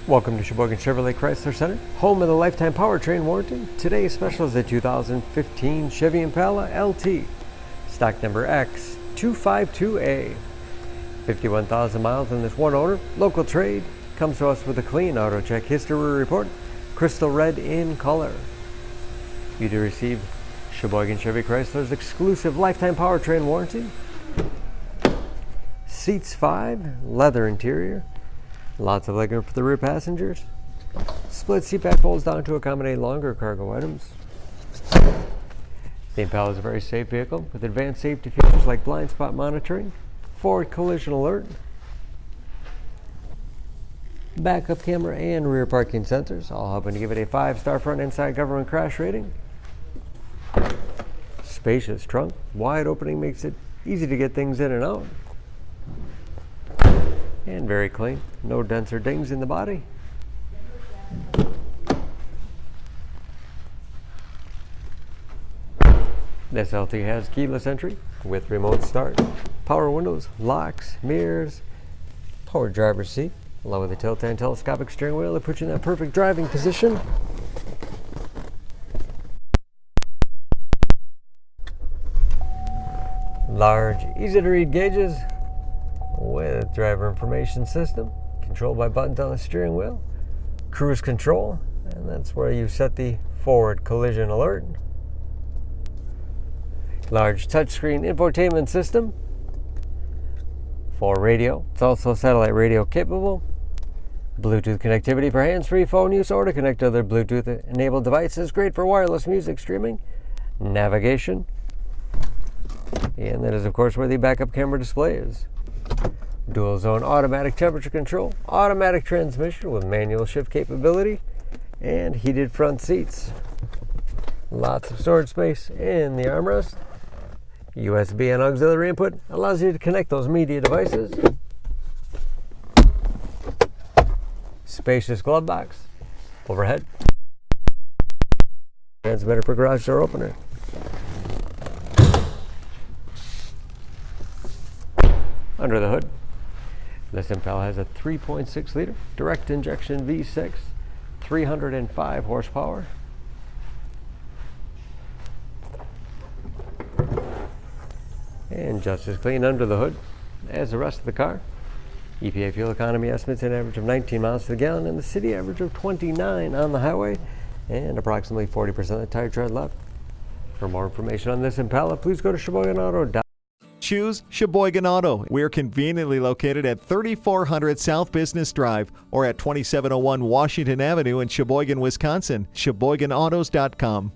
Welcome to Sheboygan Chevrolet Chrysler Center, home of the lifetime powertrain warranty. Today's special is the 2015 Chevy Impala LT, stock number X252A. 51,000 miles in this one owner, local trade, comes to us with a clean auto check history report, crystal red in color. You do receive Sheboygan Chevy Chrysler's exclusive lifetime powertrain warranty. Seats 5, leather interior. Lots of legroom for the rear passengers. Split seat back folds down to accommodate longer cargo items. The Impala is a very safe vehicle with advanced safety features like blind spot monitoring, forward collision alert, backup camera, and rear parking sensors, all helping to give it a 5-star front and side government crash rating. Spacious trunk, wide opening makes it easy to get things in and out. And very clean, no dents or dings in the body. This LT has keyless entry with remote start, power windows, locks, mirrors, power driver's seat, along with a tilt and telescopic steering wheel that puts you in that perfect driving position. Large, easy to read gauges with driver information system, controlled by buttons on the steering wheel, cruise control, and that's where you set the forward collision alert. Large touchscreen infotainment system for radio. It's also satellite radio capable. Bluetooth connectivity for hands-free phone use or to connect to other Bluetooth-enabled devices. Great for wireless music streaming, navigation, and that is, of course, where the backup camera display is. Dual zone automatic temperature control, automatic transmission with manual shift capability, and heated front seats. Lots of storage space in the armrest. USB and auxiliary input allows you to connect those media devices. Spacious glove box. Overhead. Transmitter for garage door opener. Under the hood, this Impala has a 3.6 liter direct injection V6, 305 horsepower. And just as clean under the hood as the rest of the car. EPA fuel economy estimates an average of 19 miles to the gallon and the city average of 29 on the highway, and approximately 40% of the tire tread left. For more information on this Impala, please go to SheboyganAuto.com. Choose Sheboygan Auto. We're conveniently located at 3400 South Business Drive or at 2701 Washington Avenue in Sheboygan, Wisconsin. SheboyganAutos.com.